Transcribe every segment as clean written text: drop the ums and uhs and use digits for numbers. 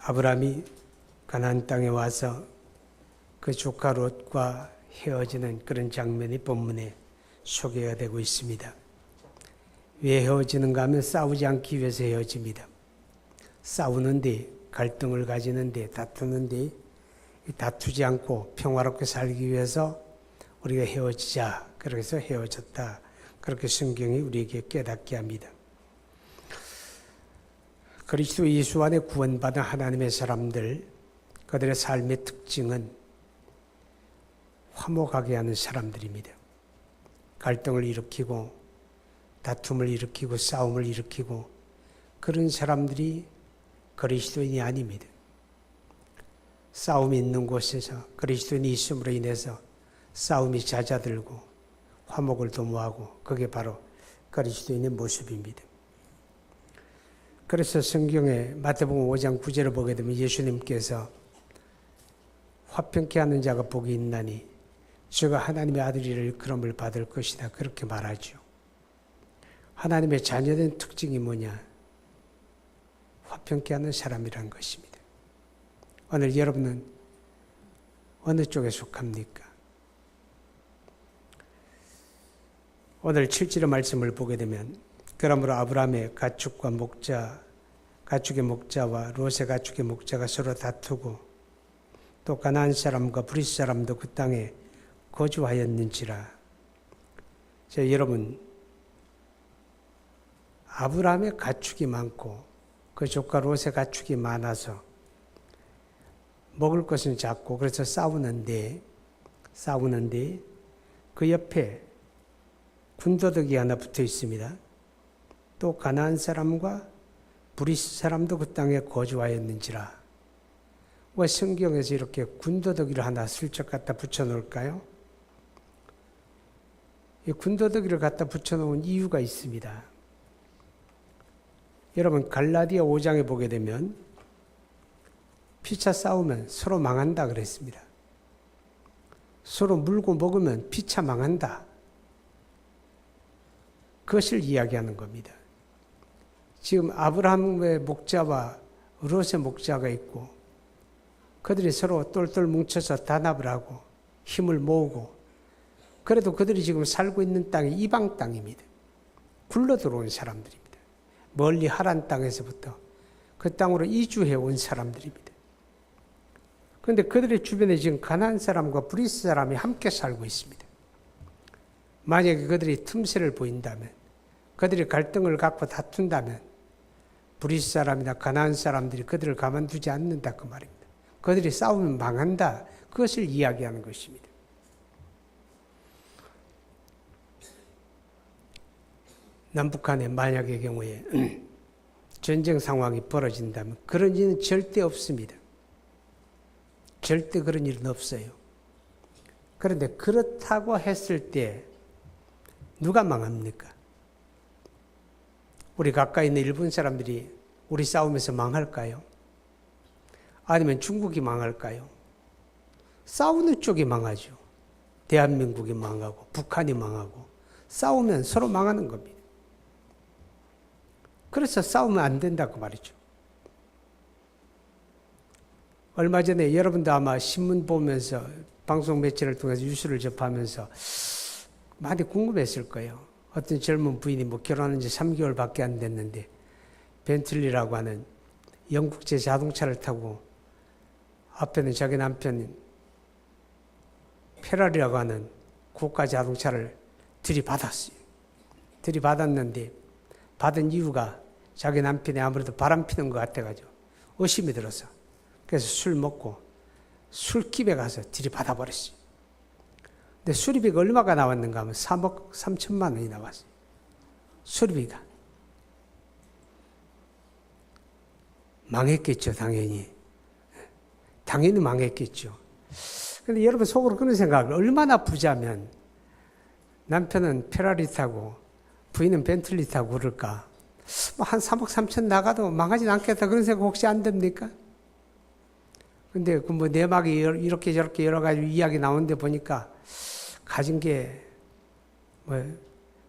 아브라함이 가나안 땅에 와서 그 조카 롯과 헤어지는 그런 장면이 본문에 소개가 되고 있습니다. 왜 헤어지는가 하면 싸우지 않기 위해서 헤어집니다. 싸우는데, 갈등을 가지는데, 다투는데 다투지 않고 평화롭게 살기 위해서 우리가 헤어지자. 그래서 헤어졌다. 그렇게 성경이 우리에게 깨닫게 합니다. 그리스도 예수 안에 구원받은 하나님의 사람들, 그들의 삶의 특징은 화목하게 하는 사람들입니다. 갈등을 일으키고 다툼을 일으키고 싸움을 일으키고 그런 사람들이 그리스도인이 아닙니다. 싸움이 있는 곳에서 그리스도인이 있음으로 인해서 싸움이 잦아들고 화목을 도모하고 그게 바로 그리스도인의 모습입니다. 그래서 성경에 마태복음 5장 9절을 보게 되면 예수님께서 화평케 하는 자가 복이 있나니 저가 하나님의 아들이라 일컬음을 받을 것이다. 그렇게 말하죠. 하나님의 자녀된 특징이 뭐냐? 화평케 하는 사람이란 것입니다. 오늘 여러분은 어느 쪽에 속합니까? 오늘 7절의 말씀을 보게 되면 그러므로 아브라함의 가축의 목자와 롯의 가축의 목자가 서로 다투고 또 가나안 사람과 브리스 사람도 그 땅에 거주하였는지라. 여러분, 아브라함의 가축이 많고 그 조카 롯의 가축이 많아서 먹을 것은 작고 그래서 싸우는데 그 옆에 군더더기 하나 붙어 있습니다. 또 가나안 사람과 브리스 사람도 그 땅에 거주하였는지라. 왜 성경에서 이렇게 군더더기를 하나 슬쩍 갖다 붙여놓을까요? 이 군더더기를 갖다 붙여놓은 이유가 있습니다. 여러분, 갈라디아 5장에 보게 되면 피차 싸우면 서로 망한다 그랬습니다. 서로 물고 먹으면 피차 망한다. 그것을 이야기하는 겁니다. 지금 아브라함의 목자와 롯의 목자가 있고 그들이 서로 똘똘 뭉쳐서 단합을 하고 힘을 모으고 그래도 그들이 지금 살고 있는 땅이 이방 땅입니다. 굴러 들어온 사람들입니다. 멀리 하란 땅에서부터 그 땅으로 이주해 온 사람들입니다. 그런데 그들의 주변에 지금 가나안 사람과 브리스 사람이 함께 살고 있습니다. 만약에 그들이 틈새를 보인다면, 그들이 갈등을 갖고 다툰다면 브리스 사람이나 가나안 사람들이 그들을 가만두지 않는다 그 말입니다. 그들이 싸우면 망한다. 그것을 이야기하는 것입니다. 남북한에 만약의 경우에 전쟁 상황이 벌어진다면 그런 일은 절대 없습니다. 절대 그런 일은 없어요. 그런데 그렇다고 했을 때 누가 망합니까? 우리 가까이 있는 일본 사람들이 우리 싸우면서 망할까요? 아니면 중국이 망할까요? 싸우는 쪽이 망하죠. 대한민국이 망하고 북한이 망하고 싸우면 서로 망하는 겁니다. 그래서 싸우면 안 된다고 말이죠. 얼마 전에 여러분도 아마 신문 보면서 방송 매체를 통해서 뉴스를 접하면서 많이 궁금했을 거예요. 어떤 젊은 부인이 결혼한 지 3개월밖에 안 됐는데 벤틀리라고 하는 영국제 자동차를 타고 앞에는 자기 남편 페라리라고 하는 고가 자동차를 들이받았어요. 들이받았는데 받은 이유가 자기 남편이 아무래도 바람 피는 것 같아가지고 의심이 들어서 그래서 술 먹고 술집에 가서 들이받아 버렸어요. 근데 수리비가 얼마가 나왔는가 하면 3억 3천만 원이 나왔어요. 수리비가. 망했겠죠, 당연히. 당연히 망했겠죠. 근데 여러분 속으로 그런 생각을 얼마나 부자면 남편은 페라리 타고 부인은 벤틀리 타고 그럴까? 한 3억 3천 나가도 망하진 않겠다 그런 생각 혹시 안 듭니까? 근데 그 내막이 이렇게 저렇게 여러 가지 이야기 나오는데 보니까 가진 게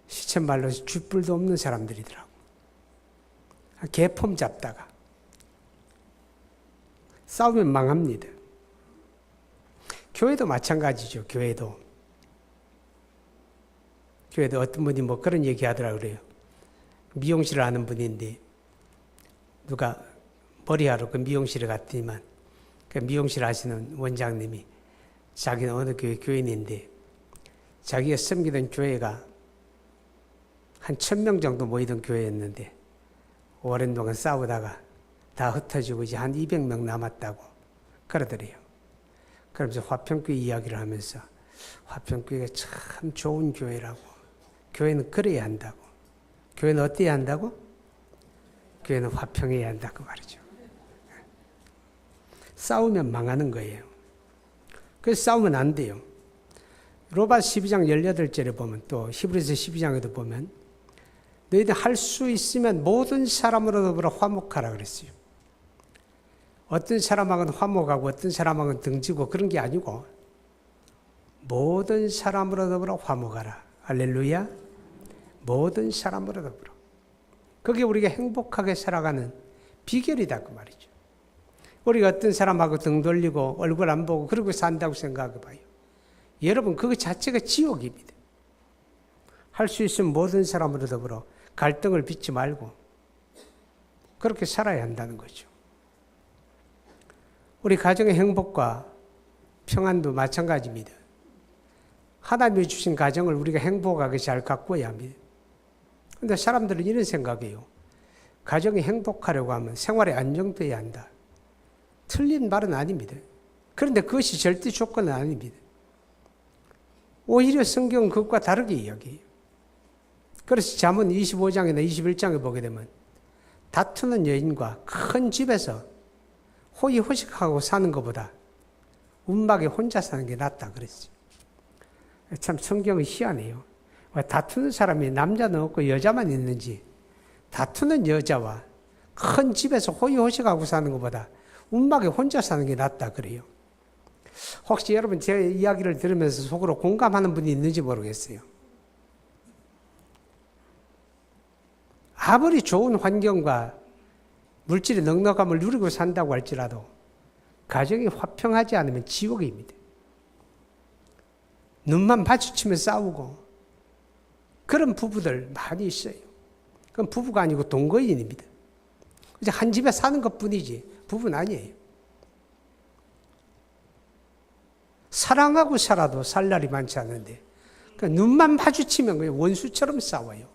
시쳇말로 쥐뿔도 없는 사람들이더라고. 개폼 잡다가 싸우면 망합니다. 교회도 마찬가지죠. 교회도 어떤 분이 뭐 그런 얘기 하더라고요. 그래요. 미용실을 하는 분인데 누가 머리하러 그 미용실에 갔더니만 그 미용실 하시는 원장님이 자기는 어느 교인인데 자기가 섬기던 교회가 한 1000명 정도 모이던 교회였는데 오랜 동안 싸우다가 다 흩어지고 이제 한 200명 남았다고 그러더래요. 그러면서 화평교회 이야기를 하면서 화평교회가 참 좋은 교회라고, 교회는 그래야 한다고, 교회는 어때야 한다고? 교회는 화평해야 한다고 말이죠. 싸우면 망하는 거예요. 그래서 싸우면 안 돼요. 로마 12장 18절에 보면 또 히브리서 12장에도 보면 너희들 할 수 있으면 모든 사람으로 더불어 화목하라 그랬어요. 어떤 사람하고는 화목하고 어떤 사람하고는 등지고 그런 게 아니고 모든 사람으로 더불어 화목하라. 할렐루야. 모든 사람으로 더불어. 그게 우리가 행복하게 살아가는 비결이다 그 말이죠. 우리가 어떤 사람하고 등 돌리고 얼굴 안 보고 그러고 산다고 생각해 봐요. 여러분 그거 자체가 지옥입니다. 할 수 있으면 모든 사람으로 더불어 갈등을 빚지 말고 그렇게 살아야 한다는 거죠. 우리 가정의 행복과 평안도 마찬가지입니다. 하나님이 주신 가정을 우리가 행복하게 잘 가꿔야 합니다. 그런데 사람들은 이런 생각이에요. 가정이 행복하려고 하면 생활이 안정돼야 한다. 틀린 말은 아닙니다. 그런데 그것이 절대 조건은 아닙니다. 오히려 성경은 그것과 다르게 이야기해요. 그래서 잠언 25장이나 21장에 보게 되면 다투는 여인과 큰 집에서 호의호식하고 사는 것보다 운막에 혼자 사는 게 낫다 그랬어요. 참 성경은 희한해요. 왜 다투는 사람이 남자는 없고 여자만 있는지 다투는 여자와 큰 집에서 호의호식하고 사는 것보다 운막에 혼자 사는 게 낫다 그래요. 혹시 여러분 제 이야기를 들으면서 속으로 공감하는 분이 있는지 모르겠어요. 아무리 좋은 환경과 물질의 넉넉함을 누리고 산다고 할지라도 가정이 화평하지 않으면 지옥입니다. 눈만 마주치면 싸우고 그런 부부들 많이 있어요. 그건 부부가 아니고 동거인입니다. 이제 한 집에 사는 것뿐이지 부부는 아니에요. 사랑하고 살아도 살 날이 많지 않은데 그러니까 눈만 마주치면 그냥 원수처럼 싸워요.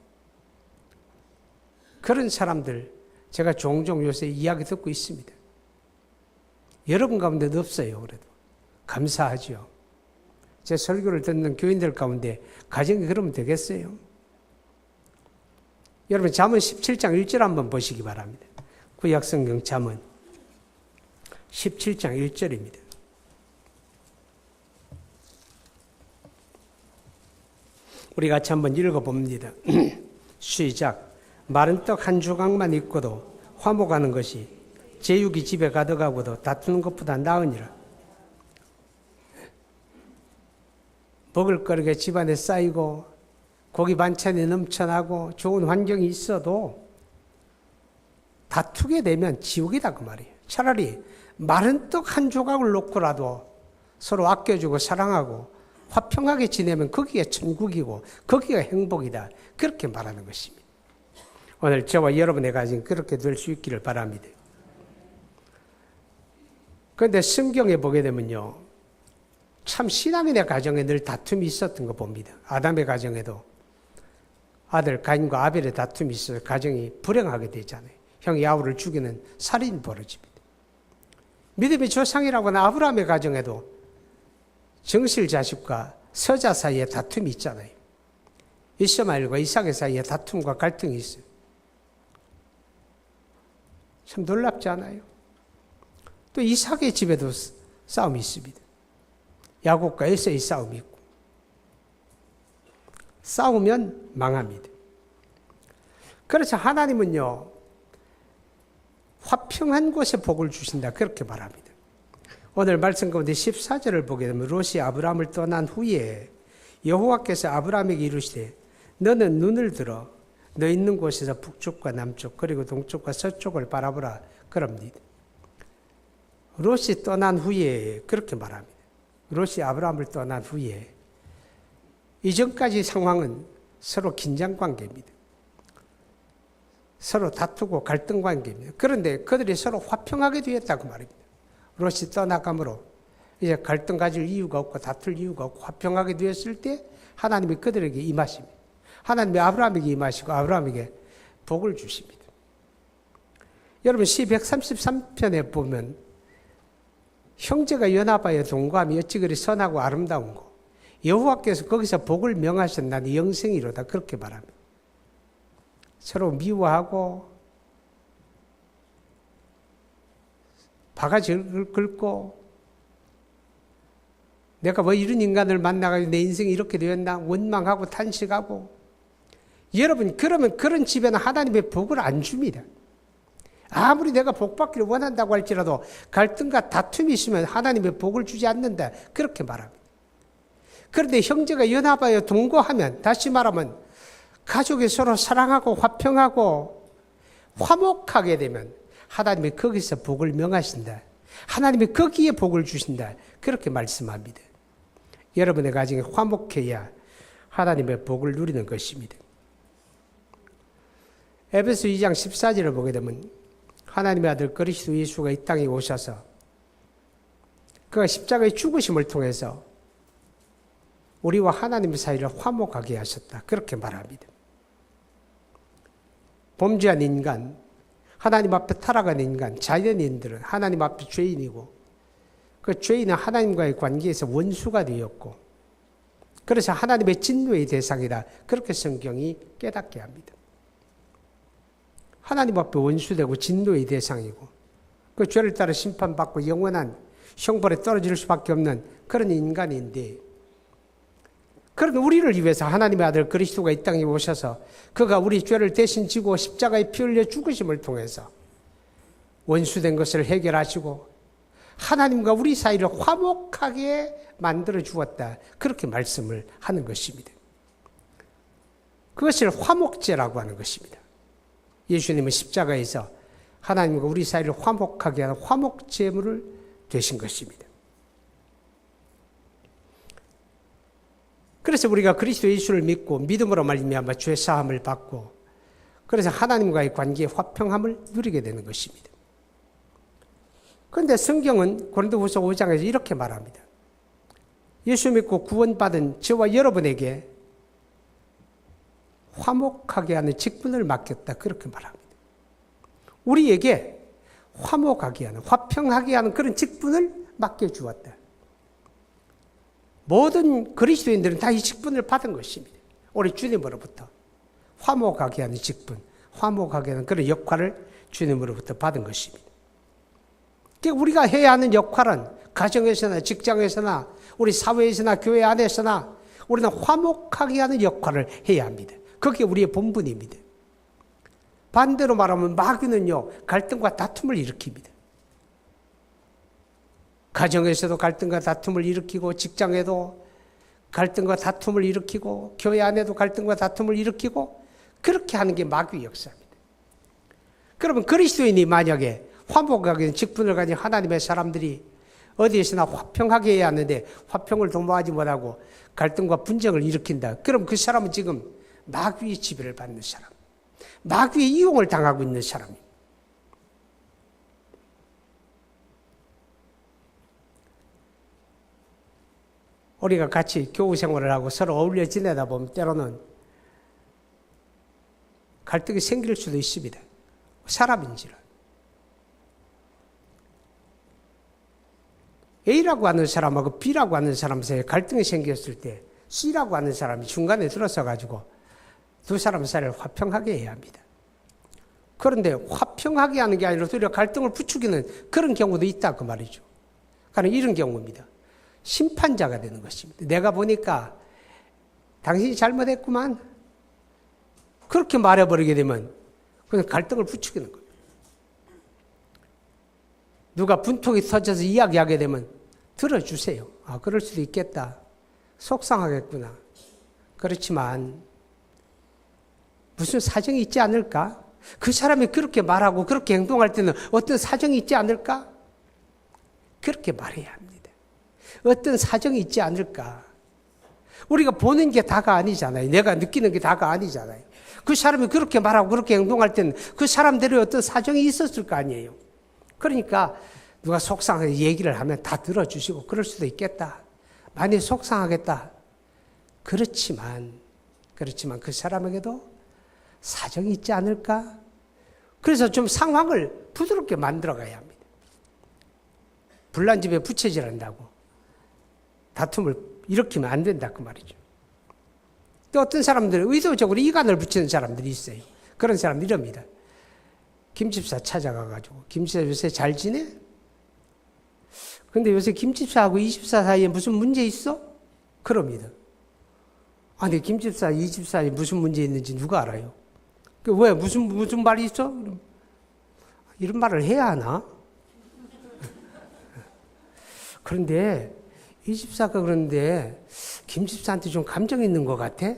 그런 사람들 제가 종종 요새 이야기 듣고 있습니다. 여러분 가운데도 없어요. 그래도 감사하죠. 제 설교를 듣는 교인들 가운데 가정이 그러면 되겠어요? 여러분 잠언 17장 1절 한번 보시기 바랍니다. 구약성경 잠언 17장 1절입니다. 우리 같이 한번 읽어봅니다. 시작. 마른 떡 한 조각만 있고도 화목하는 것이 제육이 집에 가득하고도 다투는 것보다 나으니라. 먹을 거리가 집안에 쌓이고 고기 반찬이 넘쳐나고 좋은 환경이 있어도 다투게 되면 지옥이다 그 말이에요. 차라리 마른 떡 한 조각을 놓고라도 서로 아껴주고 사랑하고 화평하게 지내면 거기가 천국이고 거기가 행복이다. 그렇게 말하는 것입니다. 오늘 저와 여러분의 가정이 그렇게 될 수 있기를 바랍니다. 그런데 성경에 보게 되면요. 참 신앙인의 가정에 늘 다툼이 있었던 거 봅니다. 아담의 가정에도 아들 가인과 아벨의 다툼이 있어서 가정이 불행하게 되잖아요. 형이 아우를 죽이는 살인이 벌어집니다. 믿음의 조상이라고 하는 아브라함의 가정에도 정실 자식과 서자 사이에 다툼이 있잖아요. 이스마엘과 이삭의 사이에 다툼과 갈등이 있어요. 참 놀랍지 않아요? 또 이삭의 집에도 싸움이 있습니다. 야곱과 에서의 싸움이 있고 싸우면 망합니다. 그래서 하나님은요 화평한 곳에 복을 주신다 그렇게 말합니다. 오늘 말씀 가운데 14절을 보게 되면 롯이 아브라함을 떠난 후에 여호와께서 아브라함에게 이르시되 너는 눈을 들어 너 있는 곳에서 북쪽과 남쪽 그리고 동쪽과 서쪽을 바라보라 그럽니다. 롯이 떠난 후에 그렇게 말합니다. 롯이 아브라함을 떠난 후에 이전까지 상황은 서로 긴장 관계입니다. 서로 다투고 갈등 관계입니다. 그런데 그들이 서로 화평하게 되었다고 말입니다. 롯이 떠나감으로 이제 갈등 가질 이유가 없고 다툴 이유가 없고 화평하게 되었을 때 하나님이 그들에게 임하십니다. 하나님이 아브라함에게 임하시고 아브라함에게 복을 주십니다. 여러분 시 133편에 보면 형제가 연합하여 동거함이 어찌 그리 선하고 아름다운고 여호와께서 거기서 복을 명하셨나니 영생이로다 그렇게 말합니다. 서로 미워하고 바가지를 긁고 내가 뭐 이런 인간을 만나가지고 내 인생이 이렇게 되었나 원망하고 탄식하고 여러분 그러면 그런 집에는 하나님의 복을 안 줍니다. 아무리 내가 복 받기를 원한다고 할지라도 갈등과 다툼이 있으면 하나님의 복을 주지 않는다 그렇게 말합니다. 그런데 형제가 연합하여 동거하면 다시 말하면 가족이 서로 사랑하고 화평하고 화목하게 되면 하나님이 거기서 복을 명하신다. 하나님이 거기에 복을 주신다. 그렇게 말씀합니다. 여러분의 가정이 화목해야 하나님의 복을 누리는 것입니다. 에베소 2장 14절을 보게 되면 하나님의 아들 그리스도 예수가 이 땅에 오셔서 그가 십자가의 죽으심을 통해서 우리와 하나님의 사이를 화목하게 하셨다. 그렇게 말합니다. 범죄한 인간, 하나님 앞에 타락한 인간, 자연인들은 하나님 앞에 죄인이고 그 죄인은 하나님과의 관계에서 원수가 되었고 그래서 하나님의 진노의 대상이다. 그렇게 성경이 깨닫게 합니다. 하나님 앞에 원수되고 진노의 대상이고 그 죄를 따라 심판받고 영원한 형벌에 떨어질 수밖에 없는 그런 인간인데 그런 우리를 위해서 하나님의 아들 그리스도가 이 땅에 오셔서 그가 우리 죄를 대신 지고 십자가에 피 흘려 죽으심을 통해서 원수된 것을 해결하시고 하나님과 우리 사이를 화목하게 만들어 주었다. 그렇게 말씀을 하는 것입니다. 그것을 화목제라고 하는 것입니다. 예수님은 십자가에서 하나님과 우리 사이를 화목하게 하는 화목제물을 되신 것입니다. 그래서 우리가 그리스도 예수를 믿고 믿음으로 말미암아 죄 사함을 받고 그래서 하나님과의 관계의 화평함을 누리게 되는 것입니다. 그런데 성경은 고린도후서 5장에서 이렇게 말합니다. 예수 믿고 구원받은 저와 여러분에게 화목하게 하는 직분을 맡겼다. 그렇게 말합니다. 우리에게 화목하게 하는, 화평하게 하는 그런 직분을 맡겨주었다. 모든 그리스도인들은 다 이 직분을 받은 것입니다. 우리 주님으로부터 화목하게 하는 직분, 화목하게 하는 그런 역할을 주님으로부터 받은 것입니다. 우리가 해야 하는 역할은 가정에서나 직장에서나 우리 사회에서나 교회 안에서나 우리는 화목하게 하는 역할을 해야 합니다. 그게 우리의 본분입니다. 반대로 말하면 마귀는요, 갈등과 다툼을 일으킵니다. 가정에서도 갈등과 다툼을 일으키고 직장에도 갈등과 다툼을 일으키고 교회 안에도 갈등과 다툼을 일으키고 그렇게 하는 게 마귀의 역사입니다. 그러면 그리스도인이 만약에 화목하게 직분을 가진 하나님의 사람들이 어디에서나 화평하게 해야 하는데 화평을 도모하지 못하고 갈등과 분쟁을 일으킨다. 그럼 그 사람은 지금 마귀의 지배를 받는 사람, 마귀의 이용을 당하고 있는 사람입니다. 우리가 같이 교우 생활을 하고 서로 어울려 지내다 보면 때로는 갈등이 생길 수도 있습니다. 사람인지라. A라고 하는 사람하고 B라고 하는 사람 사이에 갈등이 생겼을 때 C라고 하는 사람이 중간에 들어서 가지고 두 사람 사이를 화평하게 해야 합니다. 그런데 화평하게 하는 게 아니라 오히려 갈등을 부추기는 그런 경우도 있다 그 말이죠. 그러니까 이런 경우입니다. 심판자가 되는 것입니다. 내가 보니까 당신이 잘못했구만. 그렇게 말해버리게 되면 그냥 갈등을 부추기는 거예요. 누가 분통이 터져서 이야기하게 되면 들어주세요. 아, 그럴 수도 있겠다. 속상하겠구나. 그렇지만 무슨 사정이 있지 않을까? 그 사람이 그렇게 말하고 그렇게 행동할 때는 어떤 사정이 있지 않을까? 그렇게 말해야 합니다. 어떤 사정이 있지 않을까? 우리가 보는 게 다가 아니잖아요. 내가 느끼는 게 다가 아니잖아요. 그 사람이 그렇게 말하고 그렇게 행동할 때는 그 사람들의 어떤 사정이 있었을 거 아니에요. 그러니까 누가 속상하게 얘기를 하면 다 들어주시고 그럴 수도 있겠다. 많이 속상하겠다. 그렇지만 그 사람에게도 사정이 있지 않을까? 그래서 좀 상황을 부드럽게 만들어가야 합니다. 불난 집에 부채질한다고 다툼을 일으키면 안 된다 그 말이죠. 또 어떤 사람들은 의도적으로 이간을 붙이는 사람들이 있어요. 그런 사람들이 이럽니다. 김집사 찾아가가지고 김집사 요새 잘 지내? 근데 요새 김집사하고 이집사 사이에 무슨 문제 있어? 그럽니다. 아니 김집사 이집사에 무슨 문제 있는지 누가 알아요? 왜 무슨 말이 있어? 이런 말을 해야 하나? 그런데 이집사가 그런데 김집사한테 좀 감정 있는 것 같아?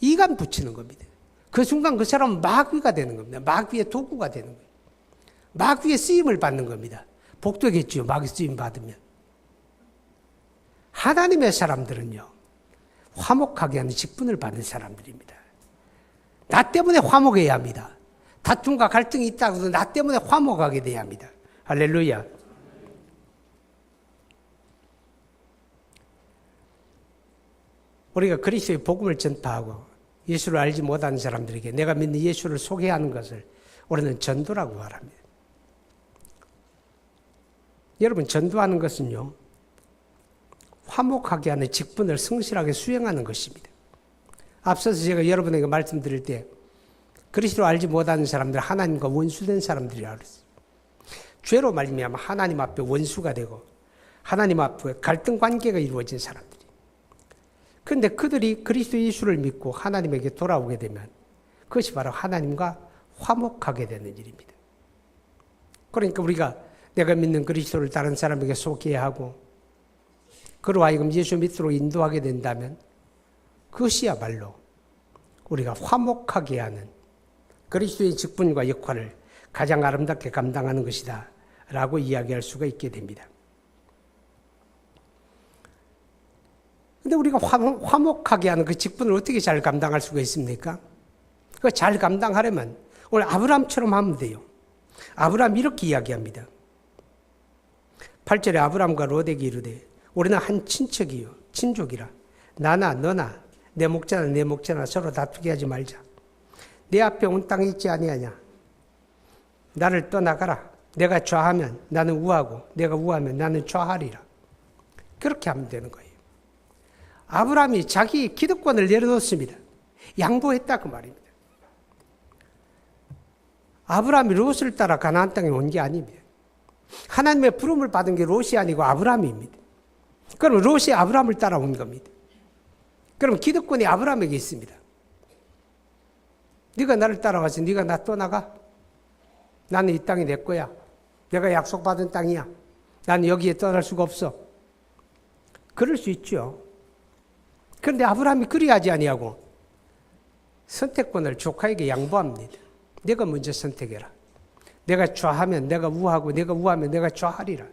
이간 붙이는 겁니다. 그 순간 그 사람은 마귀가 되는 겁니다. 마귀의 도구가 되는 거예요. 마귀의 쓰임을 받는 겁니다. 복되겠죠. 마귀 쓰임 받으면. 하나님의 사람들은요. 화목하게 하는 직분을 받는 사람들입니다. 나 때문에 화목해야 합니다. 다툼과 갈등이 있다고 해서 나 때문에 화목하게 돼야 합니다. 할렐루야. 우리가 그리스도의 복음을 전파하고 예수를 알지 못하는 사람들에게 내가 믿는 예수를 소개하는 것을 우리는 전도라고 말합니다. 여러분, 전도하는 것은요, 화목하게 하는 직분을 성실하게 수행하는 것입니다. 앞서서 제가 여러분에게 말씀드릴 때 그리스도를 알지 못하는 사람들, 하나님과 원수된 사람들이라고 그랬어요. 죄로 말미암아 하나님 앞에 원수가 되고 하나님 앞에 갈등 관계가 이루어진 사람들이. 그런데 그들이 그리스도 예수를 믿고 하나님에게 돌아오게 되면 그것이 바로 하나님과 화목하게 되는 일입니다. 그러니까 우리가 내가 믿는 그리스도를 다른 사람에게 소개해야 하고 그로 하여금 예수 믿도록 인도하게 된다면 그것이야말로 우리가 화목하게 하는 그리스도의 직분과 역할을 가장 아름답게 감당하는 것이다 라고 이야기할 수가 있게 됩니다. 근데 우리가 화목하게 하는 그 직분을 어떻게 잘 감당할 수가 있습니까? 그거 잘 감당하려면 오늘 아브라함처럼 하면 돼요. 아브라함이 이렇게 이야기합니다. 8절에 아브라함과 롯에게 이르되 우리는 한 친척이요 친족이라 나나 너나 내 목자나 내 목자나 서로 다투게 하지 말자. 내 앞에 온 땅이 있지 아니하냐. 나를 떠나가라. 내가 좌하면 나는 우하고 내가 우하면 나는 좌하리라. 그렇게 하면 되는 거예요. 아브라함이 자기 기득권을 내려놓습니다. 양보했다 그 말입니다. 아브라함이 롯을 따라 가나안 땅에 온 게 아닙니다. 하나님의 부름을 받은 게 롯이 아니고 아브라함입니다. 그럼 롯이 아브라함을 따라온 겁니다. 그럼 기득권이 아브라함에게 있습니다. 네가 나를 따라와서 네가 나 떠나가? 나는 이 땅이 내 거야. 내가 약속받은 땅이야. 나는 여기에 떠날 수가 없어. 그럴 수 있죠. 그런데 아브라함이 그리하지 아니하고 선택권을 조카에게 양보합니다. 내가 먼저 선택해라. 내가 좌하면 내가 우하고 내가 우하면 내가 좌하리라.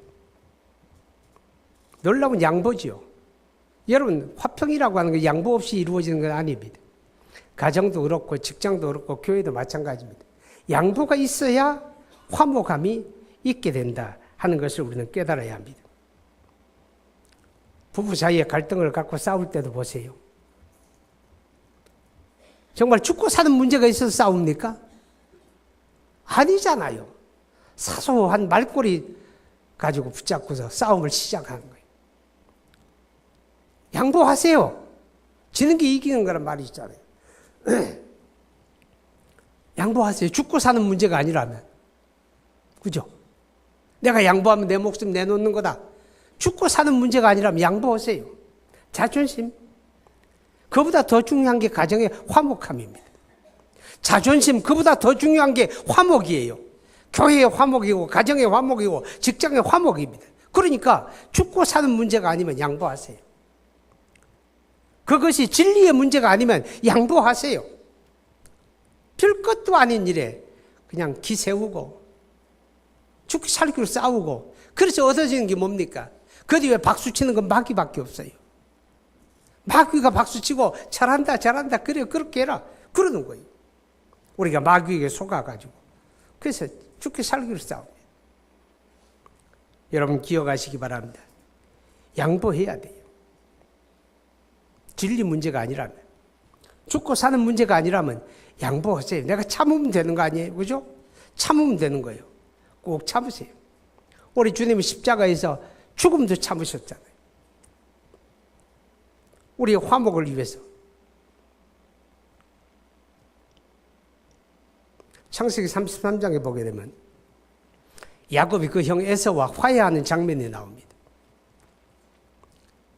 놀라운 양보지요. 여러분, 화평이라고 하는 게 양보 없이 이루어지는 건 아닙니다. 가정도 그렇고 직장도 그렇고 교회도 마찬가지입니다. 양보가 있어야 화목함이 있게 된다 하는 것을 우리는 깨달아야 합니다. 부부 사이에 갈등을 갖고 싸울 때도 보세요. 정말 죽고 사는 문제가 있어서 싸웁니까? 아니잖아요. 사소한 말꼬리 가지고 붙잡고서 싸움을 시작하는 거예요. 양보하세요. 지는 게 이기는 거란 말이 있잖아요. 양보하세요. 죽고 사는 문제가 아니라면. 그죠? 내가 양보하면 내 목숨 내놓는 거다. 죽고 사는 문제가 아니라면 양보하세요. 자존심. 그보다 더 중요한 게 가정의 화목함입니다. 자존심, 그보다 더 중요한 게 화목이에요. 교회의 화목이고 가정의 화목이고 직장의 화목입니다. 그러니까 죽고 사는 문제가 아니면 양보하세요. 그것이 진리의 문제가 아니면 양보하세요. 별 것도 아닌 일에 그냥 기 세우고 죽기 살기로 싸우고, 그래서 얻어지는 게 뭡니까? 그 뒤에 박수 치는 건 마귀밖에 없어요. 마귀가 박수 치고 잘한다 잘한다 그래 그렇게 해라 그러는 거예요. 우리가 마귀에게 속아가지고. 그래서 죽기 살기로 싸웁니다. 여러분 기억하시기 바랍니다. 양보해야 돼요. 진리 문제가 아니라면, 죽고 사는 문제가 아니라면 양보하세요. 내가 참으면 되는 거 아니에요? 그죠? 참으면 되는 거예요. 꼭 참으세요. 우리 주님이 십자가에서 죽음도 참으셨잖아요. 우리의 화목을 위해서. 창세기 33장에 보게 되면 야곱이 그 형 에서와 화해하는 장면이 나옵니다.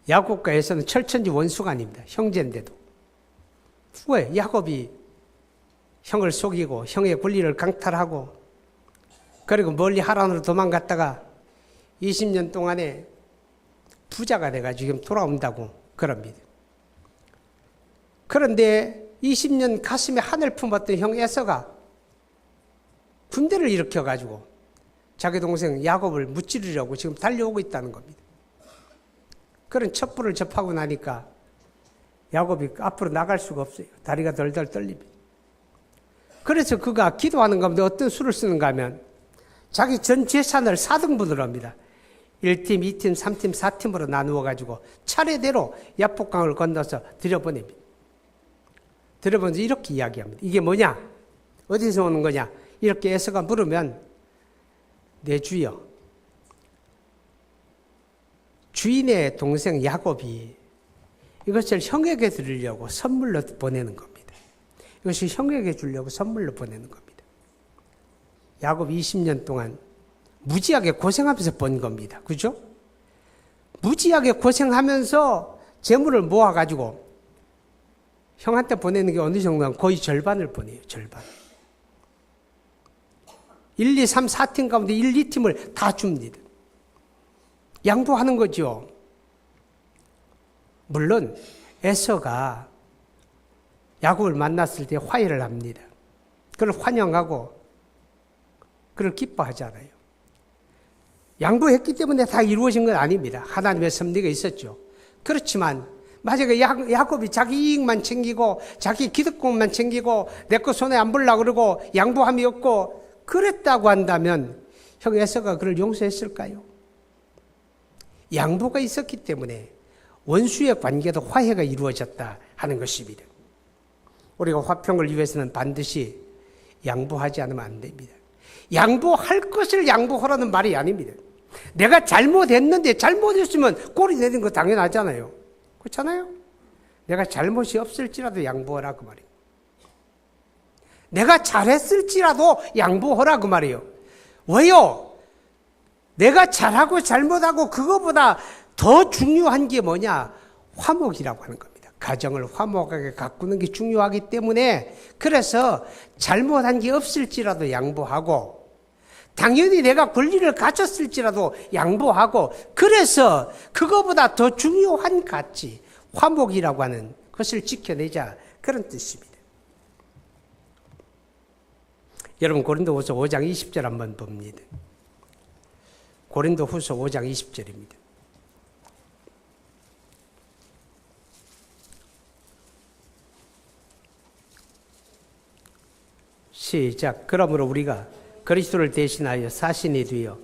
야곱과 에서는 철천지 원수가 아닙니다. 형제인데도. 왜? 야곱이 형을 속이고 형의 권리를 강탈하고 그리고 멀리 하란으로 도망갔다가 20년 동안에 부자가 돼가지고 지금 돌아온다고 그럽니다. 그런데 20년 가슴에 하늘 품었던 형 에서가 군대를 일으켜가지고 자기 동생 야곱을 무찌르려고 지금 달려오고 있다는 겁니다. 그런 첩보를 접하고 나니까 야곱이 앞으로 나갈 수가 없어요. 다리가 덜덜 떨립니다. 그래서 그가 기도하는 가운데 어떤 수를 쓰는가 하면 자기 전 재산을 4등분을 합니다. 1팀, 2팀, 3팀, 4팀으로 나누어 가지고 차례대로 야복강을 건너서 들여보냅니다. 들여보면서 이렇게 이야기합니다. 이게 뭐냐? 어디서 오는 거냐? 이렇게 에서가 물으면 내 주여, 주인의 동생 야곱이 이것을 형에게 드리려고 선물로 보내는 겁니다. 이것을 형에게 주려고 선물로 보내는 겁니다. 야곱 20년 동안 무지하게 고생하면서 번 겁니다. 그죠? 무지하게 고생하면서 재물을 모아가지고 형한테 보내는 게 어느 정도는 거의 절반을 보내요. 절반. 1, 2, 3, 4팀 가운데 1, 2팀을 다 줍니다. 양보하는 거죠. 물론 에서가 야곱을 만났을 때 화해를 합니다. 그를 환영하고 그를 기뻐하잖아요. 양보했기 때문에 다 이루어진 건 아닙니다. 하나님의 섭리가 있었죠. 그렇지만 만약에 야곱이 자기 이익만 챙기고 자기 기득권만 챙기고 내 거 손에 안 보려고 그러고 양보함이 없고 그랬다고 한다면 형 에서가 그를 용서했을까요? 양보가 있었기 때문에 원수의 관계도 화해가 이루어졌다 하는 것입니다. 우리가 화평을 위해서는 반드시 양보하지 않으면 안 됩니다. 양보할 것을 양보하라는 말이 아닙니다. 내가 잘못했는데 잘못했으면 꼬리 내리는 거 당연하잖아요. 그렇잖아요? 내가 잘못이 없을지라도 양보하라 그 말이에요. 내가 잘했을지라도 양보하라 그 말이에요. 왜요? 내가 잘하고 잘못하고 그거보다 더 중요한 게 뭐냐? 화목이라고 하는 겁니다. 가정을 화목하게 가꾸는 게 중요하기 때문에 그래서 잘못한 게 없을지라도 양보하고 당연히 내가 권리를 가졌을지라도 양보하고 그래서 그거보다 더 중요한 가치, 화목이라고 하는 것을 지켜내자 그런 뜻입니다. 여러분 고린도후서 5장 20절 한번 봅니다. 고린도후서 5장 20절입니다. 시작. 그러므로 우리가 그리스도를 대신하여 사신이 되어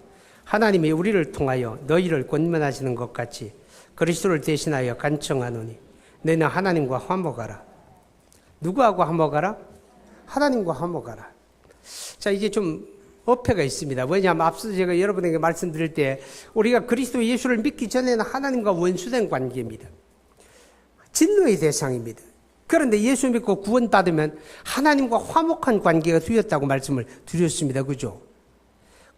하나님이 우리를 통하여 너희를 권면하시는 것 같이 그리스도를 대신하여 간청하노니 너희는 하나님과 화목하라. 누구하고 화목하라? 하나님과 화목하라. 자, 이게 좀 어폐가 있습니다. 왜냐하면 앞서 제가 여러분에게 말씀드릴 때 우리가 그리스도 예수를 믿기 전에는 하나님과 원수된 관계입니다. 진노의 대상입니다. 그런데 예수 믿고 구원받으면 하나님과 화목한 관계가 되었다고 말씀을 드렸습니다. 그죠?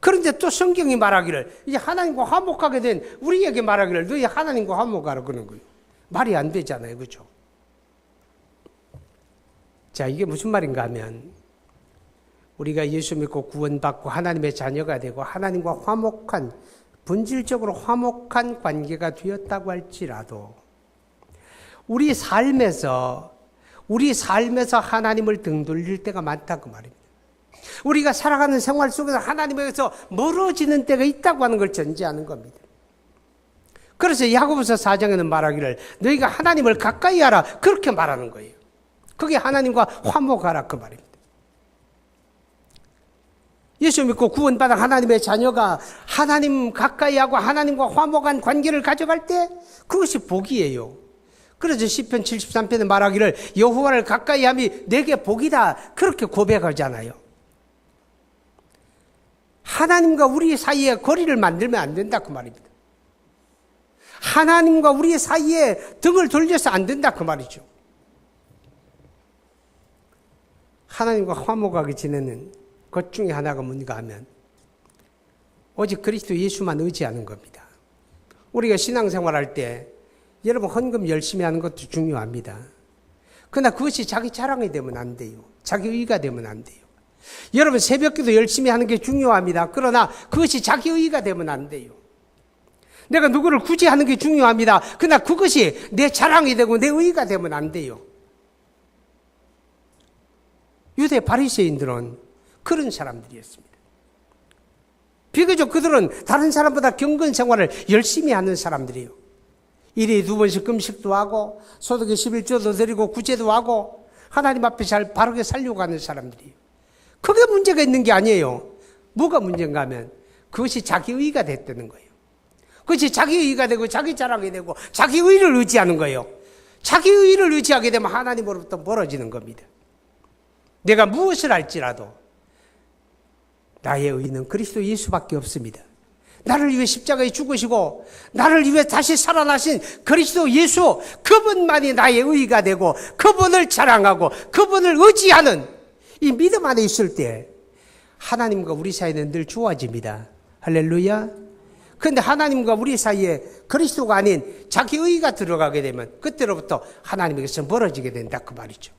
그런데 또 성경이 말하기를 이제 하나님과 화목하게 된 우리에게 말하기를 너희 하나님과 화목하라 그러는 거예요. 말이 안 되잖아요. 그죠? 자, 이게 무슨 말인가 하면 우리가 예수 믿고 구원받고 하나님의 자녀가 되고 하나님과 화목한 본질적으로 화목한 관계가 되었다고 할지라도 우리 삶에서 하나님을 등 돌릴 때가 많다 그 말입니다. 우리가 살아가는 생활 속에서 하나님에게서 멀어지는 때가 있다고 하는 걸 전제하는 겁니다. 그래서 야고보서 4장에는 말하기를 너희가 하나님을 가까이 하라 그렇게 말하는 거예요. 그게 하나님과 화목하라 그 말입니다. 예수 믿고 구원받은 하나님의 자녀가 하나님 가까이 하고 하나님과 화목한 관계를 가져갈 때 그것이 복이에요. 그래서 시편 73편에 말하기를 여호와를 가까이 함이 내게 복이다 그렇게 고백하잖아요. 하나님과 우리 사이에 거리를 만들면 안 된다 그 말입니다. 하나님과 우리 사이에 등을 돌려서 안 된다 그 말이죠. 하나님과 화목하게 지내는 것 중에 하나가 뭔가 하면 오직 그리스도 예수만 의지하는 겁니다. 우리가 신앙생활할 때 여러분 헌금 열심히 하는 것도 중요합니다. 그러나 그것이 자기 자랑이 되면 안 돼요. 자기 의의가 되면 안 돼요. 여러분 새벽기도 열심히 하는 게 중요합니다. 그러나 그것이 자기 의의가 되면 안 돼요. 내가 누구를 구제하는 게 중요합니다. 그러나 그것이 내 자랑이 되고 내 의의가 되면 안 돼요. 유대 바리새인들은 그런 사람들이었습니다. 비교적 그들은 다른 사람보다 경건 생활을 열심히 하는 사람들이에요. 일일이 2번씩 금식도 하고 소득의 11조도 드리고 구제도 하고 하나님 앞에 잘 바르게 살려고 하는 사람들이에요. 그게 문제가 있는 게 아니에요. 뭐가 문제인가 하면 그것이 자기 의의가 됐다는 거예요. 그것이 자기 의의가 되고 자기 자랑이 되고 자기 의의를 의지하는 거예요. 자기 의의를 의지하게 되면 하나님으로부터 멀어지는 겁니다. 내가 무엇을 할지라도 나의 의의는 그리스도 예수밖에 없습니다. 나를 위해 십자가에 죽으시고 나를 위해 다시 살아나신 그리스도 예수, 그분만이 나의 의의가 되고 그분을 자랑하고 그분을 의지하는 이 믿음 안에 있을 때 하나님과 우리 사이는 늘 좋아집니다. 할렐루야. 그런데 하나님과 우리 사이에 그리스도가 아닌 자기 의의가 들어가게 되면 그때로부터 하나님에게서 멀어지게 된다 그 말이죠.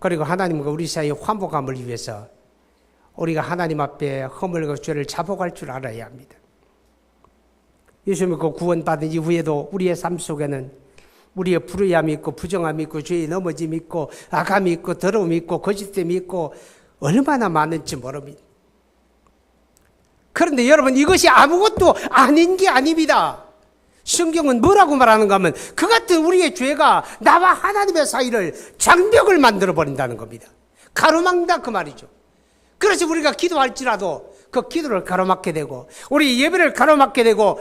그리고 하나님과 우리 사이의 화목함을 위해서 우리가 하나님 앞에 허물과 죄를 자복할 줄 알아야 합니다. 예수 믿고 구원받은 이후에도 우리의 삶 속에는 우리의 불의함이 있고 부정함이 있고 죄의 넘어짐이 있고 악함이 있고 더러움이 있고 거짓됨이 있고 얼마나 많은지 모릅니다. 그런데 여러분 이것이 아무것도 아닌 게 아닙니다. 성경은 뭐라고 말하는가 하면 그 같은 우리의 죄가 나와 하나님의 사이를 장벽을 만들어 버린다는 겁니다. 가로막는다 그 말이죠. 그래서 우리가 기도할지라도 그 기도를 가로막게 되고 우리 예배를 가로막게 되고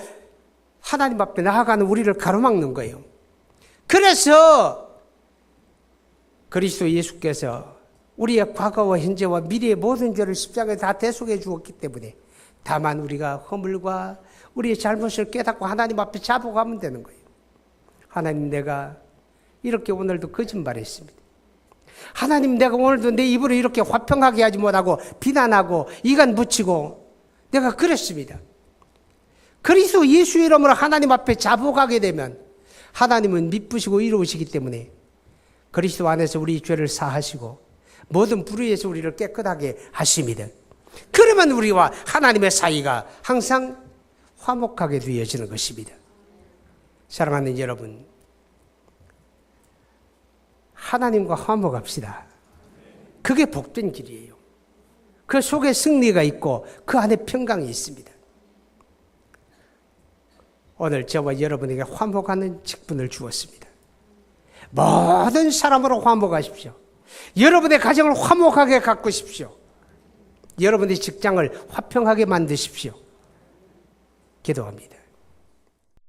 하나님 앞에 나아가는 우리를 가로막는 거예요. 그래서 그리스도 예수께서 우리의 과거와 현재와 미래의 모든 죄를 십자가에 다 대속해 주었기 때문에 다만 우리가 허물과 우리의 잘못을 깨닫고 하나님 앞에 자복하면 되는 거예요. 하나님, 내가 이렇게 오늘도 거짓말했습니다. 하나님, 내가 오늘도 내 입으로 이렇게 화평하게 하지 못하고 비난하고 이간 붙이고 내가 그랬습니다. 그리스도 예수 이름으로 하나님 앞에 자복하게 되면 하나님은 미쁘시고 이로우시기 때문에 그리스도 안에서 우리 죄를 사하시고 모든 불의에서 우리를 깨끗하게 하십니다. 그러면 우리와 하나님의 사이가 항상 화목하게 되어지는 것입니다. 사랑하는 여러분, 하나님과 화목합시다. 그게 복된 길이에요. 그 속에 승리가 있고 그 안에 평강이 있습니다. 오늘 저와 여러분에게 화목하는 직분을 주었습니다. 모든 사람으로 화목하십시오. 여러분의 가정을 화목하게 가꾸십시오. 여러분의 직장을 화평하게 만드십시오. 기도합니다.